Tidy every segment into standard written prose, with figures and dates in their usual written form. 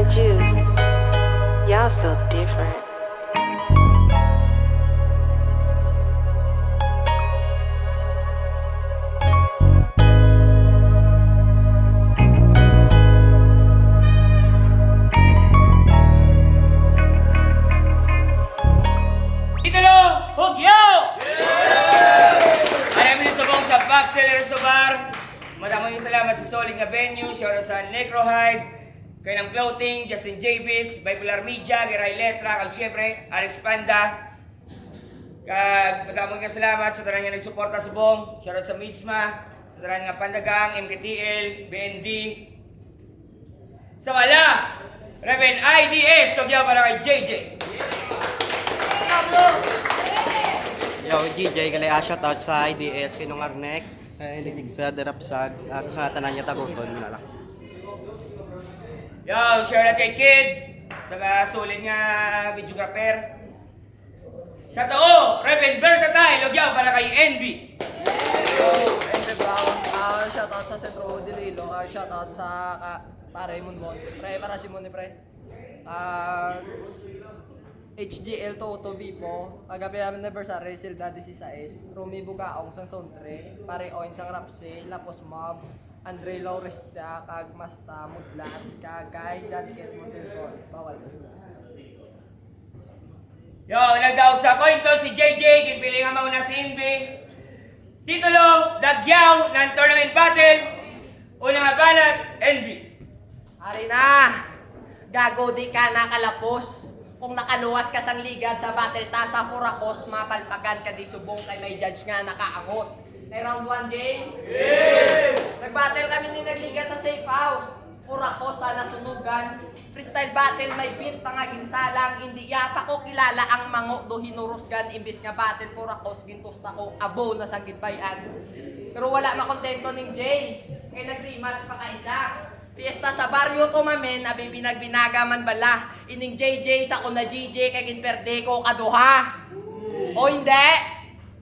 Juice. Y'all so different. Titulo, Hugyo! Maraming sabong sa Baxel Restobar. Maraming salamat sa solid na venue. Shoutout sa Necrohide, kay ng Clothing, Justin J. Bix, Bipolar Media, Geray Letra, kag syempre, Aris Panda. Kag maraming salamat sa tanan nga nagsuporta sa Bong. Shoutout sa Midsma, sa tanan nga Pandagang, MKTL, BND. Sa wala, Reven IDS, Sogya para kay JJ. Yo, GJ, galay shoutout sa IDS, kinong Arnek, hiligig sa Derapsag, at sa tanan niya taguton, minalak. Yo, shoutout kay Kid, sa sulit nga videographer. Sa tao, Reven Versatile, Logyaw para kay NB. Yo, Andre Brown, shoutout sa Centro Dililo, shoutout sa pare Munmon, pre para si Moni pre. HGL to Vipo, agapi namin anniversary, Silda 16, Rumi Bugaong sang Sontre, pare Oin sang Rapse, Lapos Mob, Andre Lauresta, kag Masta Mudlat, kagay John Kent Montelcon, bawal sus. Yo, nagdaog sa coin to si JJ, kinpili nga mauna si NB. Titulo, Dagyaw ng tournament battle. Unang abanat, NB. Ari na, gago di ka nakalapos. Kung nakaluwas ka sang ligad sa battle ta sa Furakos, mapalpagan ka di subong kay may judge nga nakaangot. May round 1 game? Yeah! Nag-battle kami ni nagligad sa safe house. Furakos sana sunugan. Freestyle battle may beat pangaginsalang. Hindi yapa ko kilala ang mango do hinurusgan. Imbis nga battle Furakos gintos ta ko abo na sang gitbayan. Pero wala makontento ning Jay. Kay nag-rematch pa ka isa. Fiesta sa baryo to mamen, abi binagbinaga man bala. Ining JJ sa kuna GJ kay ginperde ko kaduha. O hindi?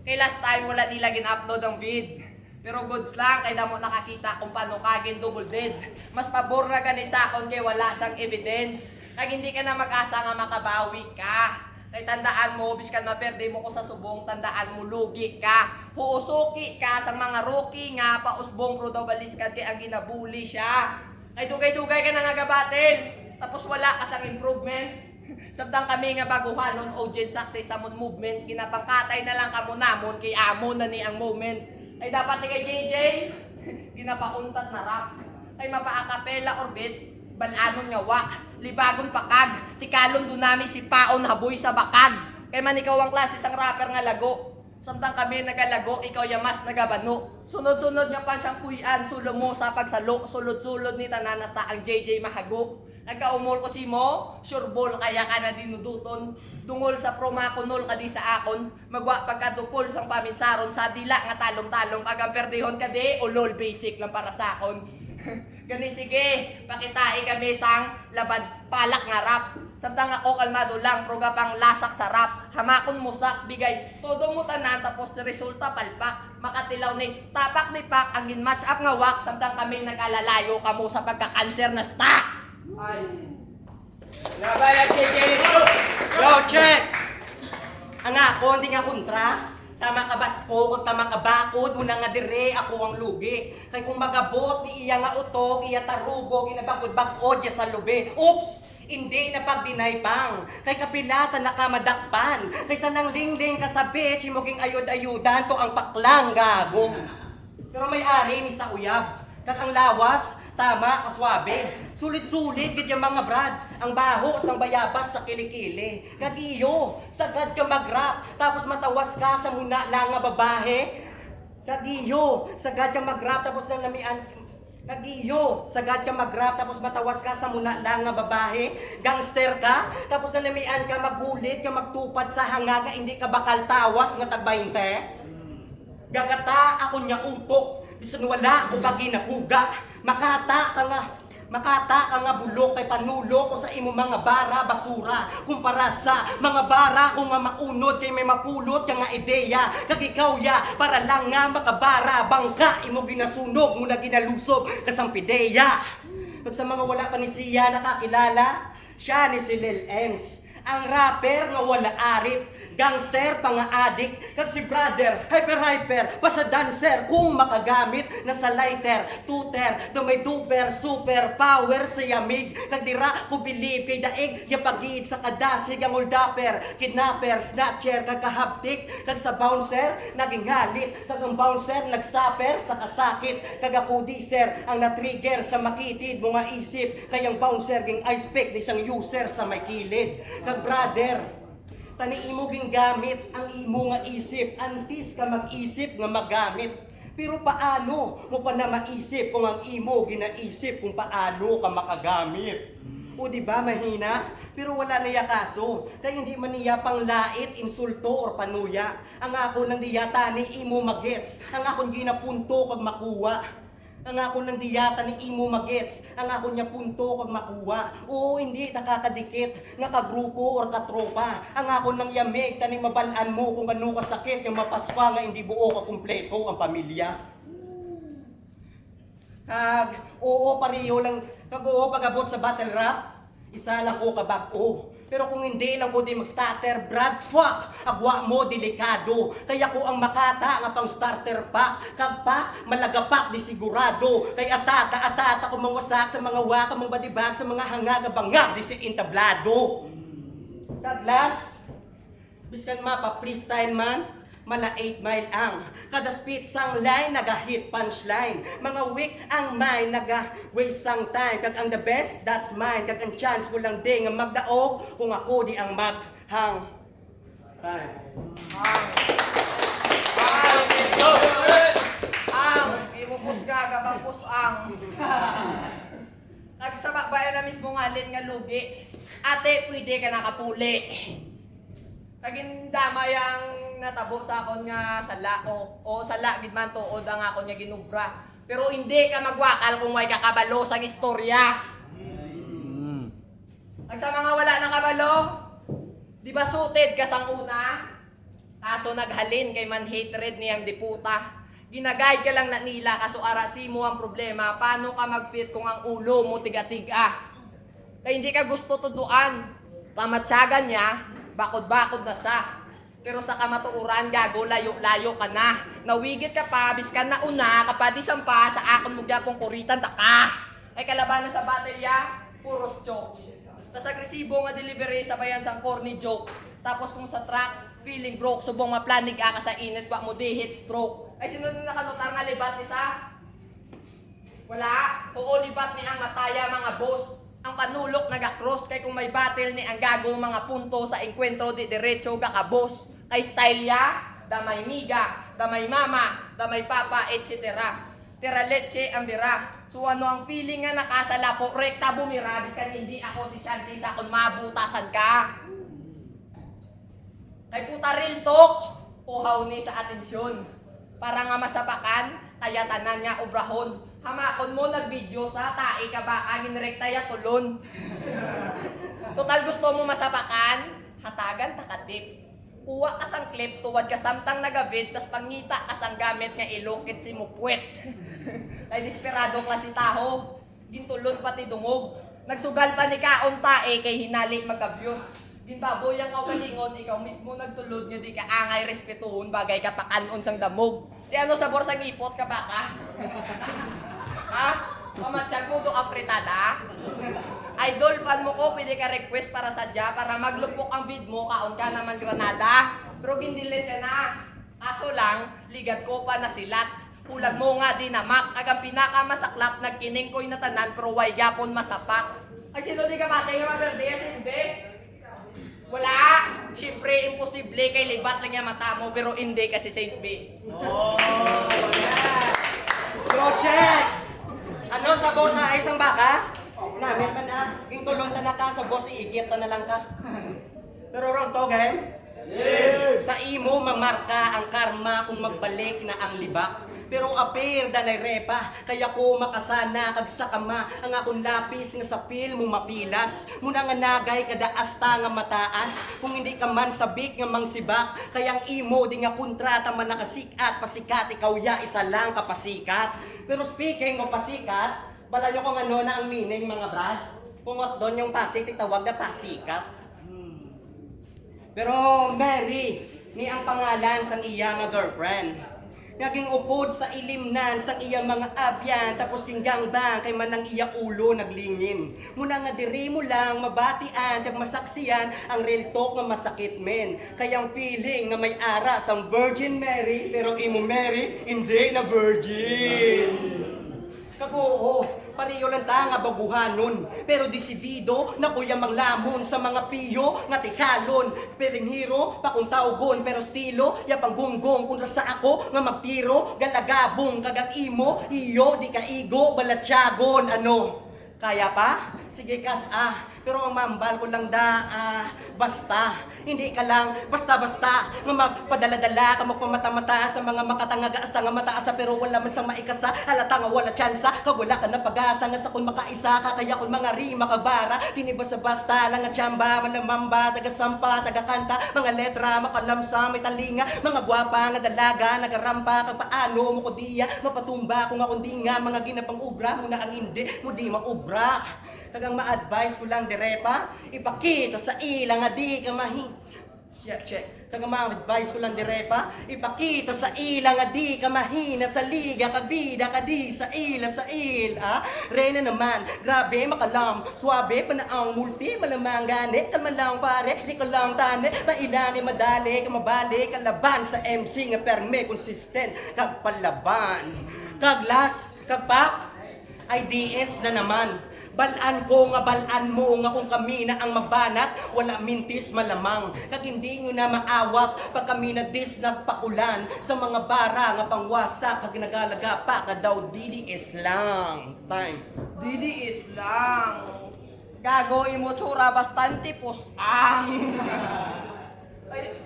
Kay last time wala nila gin-upload ang vid. Pero goods lang kay damo nakakita kung paano kagin double dead. Mas pabor na gani sa akon kay wala sang evidence. Kag hindi ka na mag-asa nga makabawi ka. Kay tandaan mo, biskan maperde mo ko sa subong, tandaan mo lugi ka. Huusuki ka sa mga rookie nga pausbong pro daw baliskan kay ang ginabuli siya. Ay dugay-dugay ka na nagabatil. Tapos wala ka sang improvement. Sabdang kami nga baguhanon o gen success sa movement. Kinapangkatay na lang kamo namon kay amo na ni ang moment. Ay dapat kay JJ, ginapauntat na rap. Ay mapaakapela or bit, balanon nga wak. Libagon pakag, tikalon dunami si paon haboy sa bakag. Kay man ikaw ang klase sang rapper nga lago. Samtang kami nagalago, ikaw yamas nagabano. Sunod-sunod nga pa siyang kuyan, sulo mo sa pagsalo. Sulod-sulod ni tananas ta ang JJ mahago. Nagkaumol ko si mo, sure ball kaya ka na dinuduton. Dungol sa promakonol ka di sa akon. Magwa pagkadupol sang paminsaron sa dila nga talong-talong. Kagang perdihon ka di, ulol basic lang para sa akon. Gani sige, pakitai kami sang labad palak nga rap. Samtang ako kalmado lang, proga pang lasak sa rap. Hamakon musak, bigay, todo mo tanan, tapos resulta palpak. Makatilaw ni tapak ni pak, ang match up nga wak. Samtang kami nag-alalayo kamo sa pagka-cancer na stock. Ay. Labayan JJ. Yo, check! Ang ako, hindi nga kontra. Tama ka basko, kung tama ka bakod, muna nga dire, ako ang lugi. Kay kung magabot, ni iya nga utok, iya tarugo, ginabakod-bakod, ya sa lubi. Oops! Hindi na pagdinay pang. Kay kapilata na ka madakpan. Kay sanang lingling ka sa bitch, imoging ayod-ayudan to ang paklang gago. Pero may ari ni sa uyab. Kag ang lawas, tama, kaswabe. Sulit-sulit, gid yung mga brad. Ang baho, sang bayabas sa kilikili. Kag iyo, sagad ka mag-rap. Tapos matawas ka sa muna lang nga babahe. Kag iyo, sagad ka mag-rap. Tapos nang lamian. Kag iyo, sagad ka mag-rap. Tapos matawas ka sa muna lang nga babahe. Gangster ka. Tapos nang lamian ka, magulit ka, magtupad sa hanga. Hindi ka bakal tawas nga tag-20. Gagata ako niya utok. Bisan wala o paginapuga. Makata ka nga bulok kay panulo ko sa imo mga bara basura. Kumpara sa mga bara ko nga maunod kay may mapulot ka nga ideya. Kag ikaw ya para lang nga makabara bangka imo ginasunog mo na ginalusog kasang pideya. Pag sa mga wala pa ni siya nakakilala, siya ni si Lil Ems. Ang rapper nga wala arit, gangster, pang-adik, kag si brother, hyper, basta dancer, kung makagamit na sa lighter, tuter, may duper, super power sa yamig, kag dira ko bilib kay daig, yapagid sa kadasig ang uldaper, kidnapper, snatcher, kag kahaptik, kag sa bouncer, naging halit, kag ang bouncer, nagsaper sa kasakit, kag ako diser, ang na-trigger sa makitid mga isip, kay ang bouncer, ging ice pick, isang user sa may kilid, kag brother, tani imo ging gamit ang imo nga isip, antis ka mag-isip nga magamit. Pero paano mo pa na maisip kung ang imo ginaisip kung paano ka makagamit? O di ba mahina? Pero wala niya kaso. Kaya hindi man niya panglait, insulto or panuya. Ang ako nang diyata ni imo magets. Ang akong ginapunto kag makuha. Ang ako nang diyata ni imo magets, ang ako niya punto kag makuha. Oo, hindi nakakadikit nga kagrupo or katropa. Ang ako nang yamig tani mabalaan mo kung ano kasakit yung mapaswa nga hindi buo ka kumpleto ang pamilya. Oo, pareho lang kag oo pagabot sa battle rap. Isa lang ko kabag-o. Pero kung hindi lang ko di mag-starter, brad fuck, agwa mo delikado. Kaya ko ang makata nga pang starter pack. Kag pa, malagapak di sigurado. Kaya atata ko mangwasak sa mga waka mong badibag sa mga hangag bangag di si intablado. Kag last, biskan mapa freestyle man, mala 8 mile ang kada spit sang line naga-hit punchline, mga weak ang mind naga-waste sang time, kag ang the best that's mine, kag ang chance mo lang din nga magdaog kung ako di ang maghang time. Ang imupos gaga bang pusang. Nagsabak ba na mismo ngalin nga lugi? Ate, pwede ka nakapuli. Naging damay ang natabo sa akon nga sala o sala gid man tuod ang akon nga ginubra. Pero hindi ka magwakal kung may kakabalo sa istorya. Ang sa mga wala ng kabalo, di ba suited ka sang una? Kaso naghalin kay man hatred niyang diputa. Ginagay ka lang na nila kaso arasi mo ang problema. Paano ka mag-fit kung ang ulo mo tiga-tiga? Kaya hindi ka gusto tuduan. Tamatsagan niya, bakod-bakod na sa. Pero sa kamatuuran, gago, layo-layo ka na. Nawigit ka pa, biskan na una, kapadi sampa, sa akon mo gyapong kuritan, taka. Ay kalabanan sa baterya, puros jokes. Tas agresibo nga delivery, sabayan sang corny jokes. Tapos kung sa tracks, feeling broke, subong maplanig ka sa init, wak mo di hit stroke. Ay sino na nakanotar nga libat ni sa? Wala. Oo, libat ni ang mataya mga boss. Ang panulok naga-cross kay kung may battle ni ang gagong mga punto sa enkwentro di diretso kakabos. Kay style ya, damay miga, damay mama, damay papa, etc. Tira leche ang bira. So ano ang feeling nga nakasala po, rekta bumira, biskan hindi ako si Shanti sa kung mabutasan ka. Kay puta real talk, uhaw ni sa atensyon. Para nga masapakan, kaya tanan nga obrahon. Hamakon mo nag-video sa tae ka ba ginrekta ya tulon. Total gusto mo masapakan, hatagan takatip. Uwa ka sang clip tuwad ka samtang nagavid tas pangita ka sang gamit nga ilokit si mupwet. Ay desperado klase taho, gintulon pati dungog. Nagsugal pa ni kaon tae kay hinali magabyos. Ginbaboy ang kawalingon, ikaw mismo nagtulod nga di ka angay respetuhon bagay ka pakanon sang damog. Di ano sa borsang ipot ka ba ka? Ha? Pamatsyag mo do apritada? Idol fan mo ko, pwede ka request para sadya para maglupok ang vid mo, kaon ka naman Granada. Pero gindilit ka na. Kaso lang, ligad ko pa na silat. Ulag mo nga di namak, kagang pinakamasaklap, nagkining ko'y natanan, pero way gapon masapak. Ay sino di ka matay nga maberde, silbe? Wala! Siyempre, imposible kay libat lang yung mata mo, pero hindi kasi Saint B. Oh, yeah. Project! Ano, sabon na ay isang baka? Namin pa na, yung tulong ta na ka, sa boss, iigit na lang ka. Pero ron to, game? Sa imo, mamarka ang karma kung magbalik na ang libak. Pero apir danay repa, kaya ko makasana kag sa kama ang akong lapis nga sa pil mo mapilas. Muna nga nagay kada asta nga mataas, kung hindi ka man sabik nga mangsibak, kaya ang imo di nga kontrata man nakasikat pasikat, ikaw ya isa lang kapasikat. Pero speaking of pasikat, Balayo kung ano na ang meaning mga brad. Kung at doon yung Pasig, titawag na pasikat. Pero Mary, ni ang pangalan sang iya nga girlfriend. Naging upod sa ilimnan sang iya mga abyan, tapos kinggang bang kay manang iya ulo naglingin. Muna nga diri mo lang mabatian, kag masaksiyan ang real talk nga masakit men. Kayang feeling nga may ara sang Virgin Mary, pero imo Mary, hindi na virgin. Kaguo, pariyo lang ta nga baguhanon, pero desidido na kuya manglamon sa mga piyo nga tikalon. Perenghiro, pakuntawgon, pero stilo, ya panggunggong kung sa ako nga magtiro, galagabong kagat imo, iyo di kaigo, balatyagon, ano? Kaya pa? Sige kas pero ang mambal ko lang basta, hindi ka lang basta-basta nga magpadala-dala ka magpamata-mata sa mga makatangaga nga mataasa pero wala man sang maikasa, halata nga wala tsansa, kag wala ka na pag-asa nga sa kun makaisa ka, kaya kun mga rima kabara, tinibasa-basta lang nga tsamba, malamamba, taga-sampa, taga-kanta, mga letra, makalamsa, may talinga, mga gwapa nga dalaga, nagarampa, kag paano mo ko diya, mapatumba kung ako di nga, mga ginapang ubra, muna ang hindi, mo di maubra. Kagang ma-advise ko lang direpa, ipakita sa ila nga di ka Kagang ma-advise ko lang direpa, ipakita sa ila nga di ka mahina sa liga, kabida ka di sa ila Reyna naman, grabe makalam, suabe panaang multi, malamang ganit, kalma lang pare, di ka lang tane, mainani madali, kamabali, kalaban sa MC nga perme, consistent, kag palaban, kag last, kag pak, IDS na naman. Balaan ko nga balaan mo nga kung kami na ang magbanat, wala mintis malamang. Kag hindi nyo na maawat pag kami na dis nagpakulan sa mga bara nga pangwasak kag nagalaga pa ka daw DDS lang. Time. DDS lang. Gago imo tsura bastante pusang. Ay,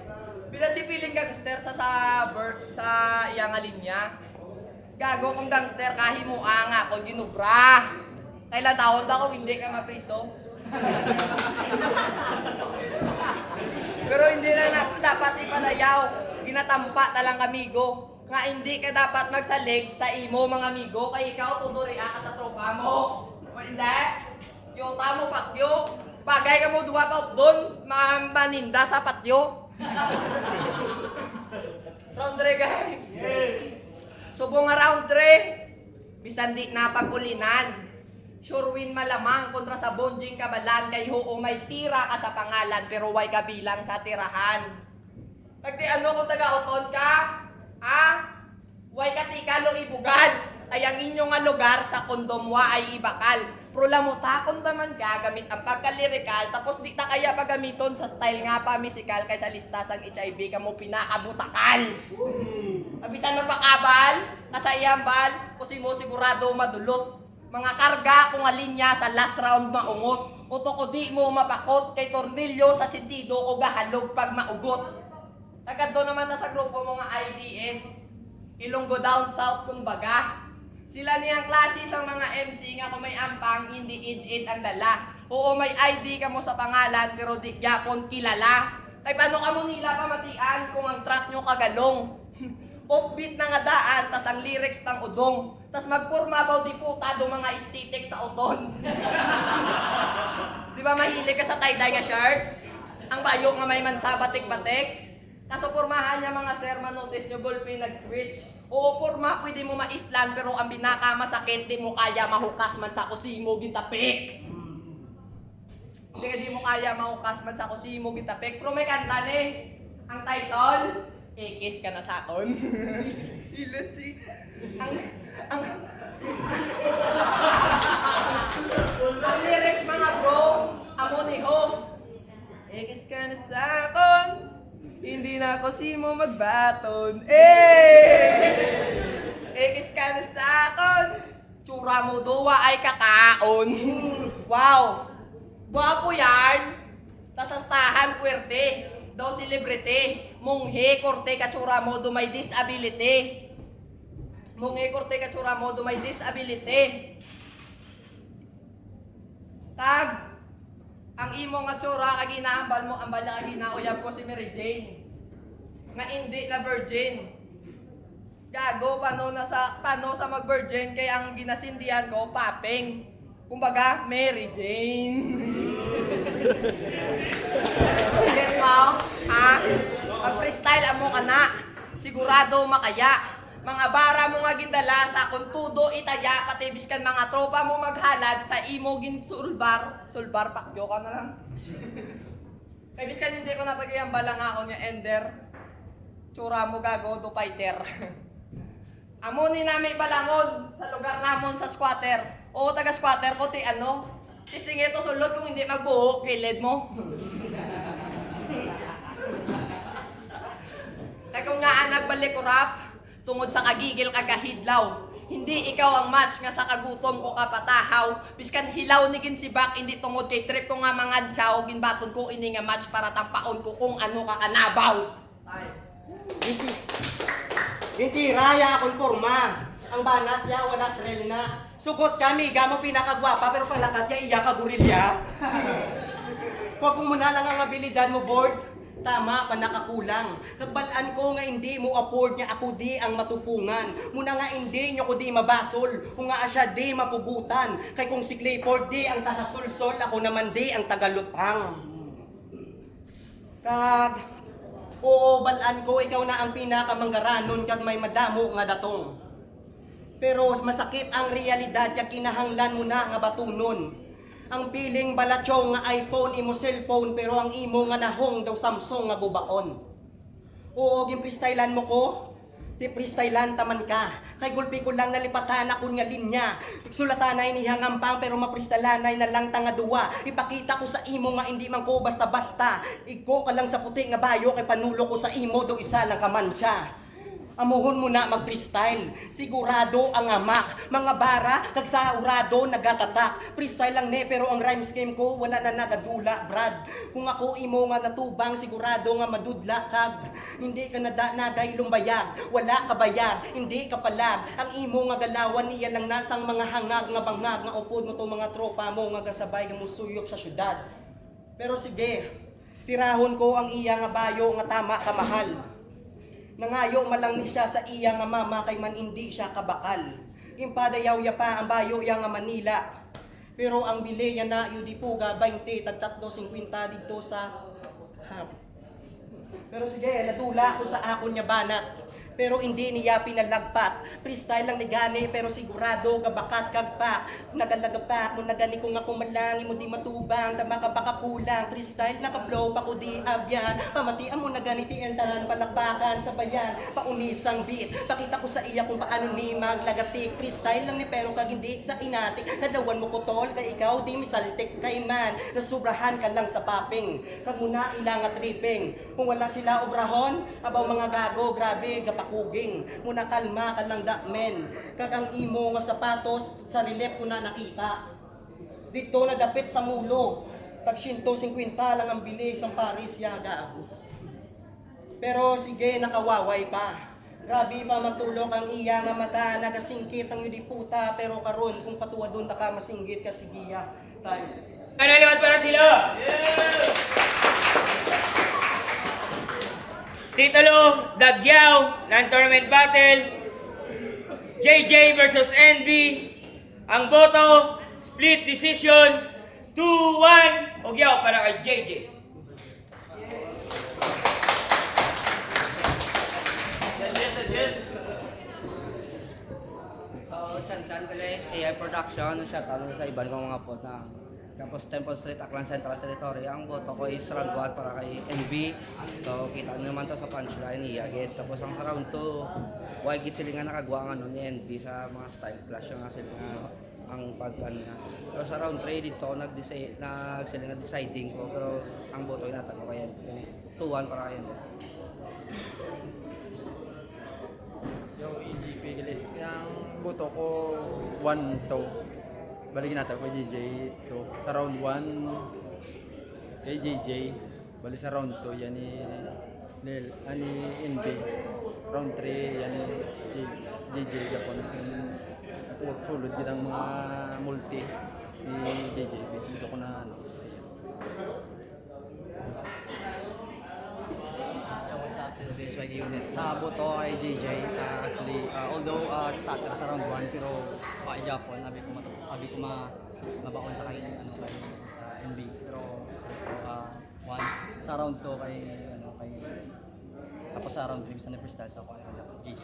bilang si piling gangster sa iyang linya. Gago kong gangster kahimuang ako ginubra. Kailan taon kung hindi ka mapriso? Pero hindi na dapat ipadayaw. Ginatampa talang amigo. Nga hindi ka dapat magsalig sa imo mga amigo. Kaya ikaw tuduriya ka sa tropa mo. O hindi? Yota mo patyo. Pagay ka mo duwa ka doon. Maninda sa patyo. Round 3 guys. Subong nga round 3. Bisan di na pagulinan. Sure win malamang kontra sa bonjing kabalan kay hoo may tira ka sa pangalan pero way kabilang sa tirahan. Tagdi ano kung taga-uton ka? Ha? Way katikalo ibugan. Ay ang inyong nga lugar sa kondomwa ay ibakal. Pro lamutakon taman ka gamit ang pagkalirikal tapos di ta kaya pagamiton sa style nga pa musical kay sa listasang HIV ka mo pinakabutakal. Abisan magpakabal, kasayambal, kusi mo sigurado madulot. Mga karga kung alinya sa last round maungot. Uto ko di mo mapakot kay tornilyo sa sentido o gahalog pag maugot. Tagad doon naman na sa grupo mga IDS. Ilonggo down south kumbaga. Sila niyang klase sa mga MC nga kung may ampang hindi id-id ang dala. Oo may ID ka mo sa pangalan pero di yapon kilala. Kay paano ka mo nila pamatian kung ang track nyo kagalong. Offbeat na nga daan, tas ang lyrics pang udong. Tas magpurma ba di putado mga aesthetic sa uton. Di ba mahilig ka sa tie-dye nga shirts? Ang bayo nga may mansa batik-batik? Kaso purmahan niya mga sir, manotice nyo gulpi nag-switch. Oo, purma, pwede mo maislan, pero ang binaka masakit, di mo kaya mahukas man sa kusimo gintapik. Hindi ka di mo kaya mahukas man sa kusimo gintapik. Pero may kanta ni, ang title, Kiss ka na sa akon. Ilan si... Ang lyrics mga bro, amo ni ho. Kiss ka na sa akon, hindi na ako simo magbaton. Kiss ka na sa akon, tsura mo duwa ay kakaon. Wow, guwapo yan. Tas astahan puwerte. Daw celebrity, munghe korte katsura mo do may disability. Munghe korte katsura mo do may disability. Tag, ang imo nga tsura kag inaambal mo, ambal na kag inauyab ko si Mary Jane. Nga hindi na virgin. Gago, paano sa mag-virgin kaya ang ginasindihan ko, papeng. Kumbaga, Mary Jane. Gets mo? Ha? Mag-freestyle amo ka na. Sigurado makaya. Mga bara mo nga gindala sa kuntudo itaya, pati biskan mga tropa mo maghalad sa imo gin sulbar. Sulbar, takyo ka na lang. Kay biskan hindi ko napagayang balang ako niya ender. Tsura mo gago do fighter. Amo ni namin balangon sa lugar namon sa squatter. O taga squatter ko ti ano? Tisting ito sulod kung hindi magbuo kilid mo. Kaya kung nga nagbalik ko rap, tungod sa kagigil kagahidlaw. Hindi ikaw ang match nga sa kagutom ko kapatahaw. Biskan hilaw ni ginsibak, hindi tungod kay trip ko nga mga tsaw. Ginbaton ko ini nga match para tampaon ko kung ano kakanabaw. Ay. Hindi raya akong forma. Ang banat ya wala trail na. Sugot kami, gamo pinakagwapa pero palakat ya iya ka gorilya. Kung muna lang ang abilidad mo, board. Tama pa nakakulang. Nagbalaan ko nga hindi mo afford niya ako di ang matupungan. Muna nga hindi nyo ko di mabasol. Kung nga asya di mapugutan. Kay kung si Clifford di ang tagasulsol, ako naman di ang tagalutang. Kag oo, balaan ko, ikaw na ang pinakamanggaranon kag may madamo nga datong. Pero masakit ang realidad ya kinahanglan mo na nga batunon. Ang piling balatsong nga iPhone, imo cellphone, pero ang imo nga nahong daw Samsung nga gubaon. Oo, gimprestylan mo ko, di prestylan taman ka. Kay gulpi ko lang nalipatan ako nga linya. Sulatanay ni hangampang pero mapristalanay na lang tanga duwa. Ipakita ko sa imo nga hindi man ko basta-basta. Iko ka lang sa puti nga bayo kay panulo ko sa imo do isa lang kamansya. Amuhon mo na mag-freestyle. Sigurado ang amak. Mga bara, kagsaurado, nagatatak. Freestyle lang ne, pero ang rhyme scheme ko, wala na nagadula, brad. Kung ako imo nga natubang, sigurado nga madudla kag. Hindi ka nagay lumbayag, wala ka bayag, hindi ka palag. Ang imo nga galawan niya lang nasang mga hangag nga bangag nga upod mo to mga tropa mo nga gasabay nga musuyok sa syudad. Pero sige, tirahon ko ang iya nga bayo nga tama kamahal. Nangayo malang ni siya sa iya nga mama kay man hindi siya kabakal. Impadayaw ya pa ang bayo ya nga Manila. Pero ang bili ya na yu di puga 20 tag 3.50 dito sa Pero sige, nadula ko sa akon nya banat. Pero hindi niya pinalagpat. Freestyle lang ni gani pero sigurado gabakat kagpa. Nagalagapak mo nagani kung ako malangi mo di matubang tama ka baka kulang. Freestyle nakablow pa ko di abyan. Pamatian mo na ganiti entaran palakbakan sa bayan. Paunisang beat. Pakita ko sa iya kung paano ni maglagatik. Freestyle lang ni pero kag hindi sa inatik. Nadawan mo putol kay ikaw di misaltik kay man. Nasubrahan ka lang sa paping. Kag muna ilang at tripping. Kung wala sila obrahon, abaw mga gago, grabe gapakuging. Muna kalma ka lang dakmen. Kag ang imo nga sapatos sa relief ko na nakita. Dito nagapit sa mulo. Tag 150 lang ang bilig sa Paris ya gago. Pero sige nakawaway pa. Grabe pa matulog ang iya nga mata. Nagasingkit ang yudi puta. Pero karon kung patuwa doon ka masinggit ka sigiya. Time. Ano liwat para sila? Titulo, Dagyaw, non-tournament battle, JJ versus Envy. Ang boto, split decision, 2-1. Ogyaw para kay JJ. So, chan-chan pala AI production, siya tanong sa iban kong mga pot na tapos Temple Street, Aklan Central Territory. Ang boto ko is round 1 para kay NB. So, kita naman to sa punchline niya. Tapos ang round 2, why git sila nga nakagawa ng ano, ni NB sa mga style clash yung nga sila ang pagkan niya. Pero sa round 3 dito, sila nga deciding ko. Pero ang boto yung natanong ko yan. 2-1 para kay NB. Yung EGP galit. Yung boto ko 1-2. Balikin natin ko JJ to. Sa round 1 kay JJ. Bali sa round 2 yan ni NB. Round 3 yan ni JJ Japon. Sulod din ang mga multi ni JJ. Dito ko na ano. What's up to the BSYD unit. Sa boto kay JJ, actually, although starter sa round 1, pero kay Japon, abi ko mabaon sa kay, kay NB. Pero, 1, sa round 2 kay, tapos sa round 3, sa na freestyle sa kay JJ.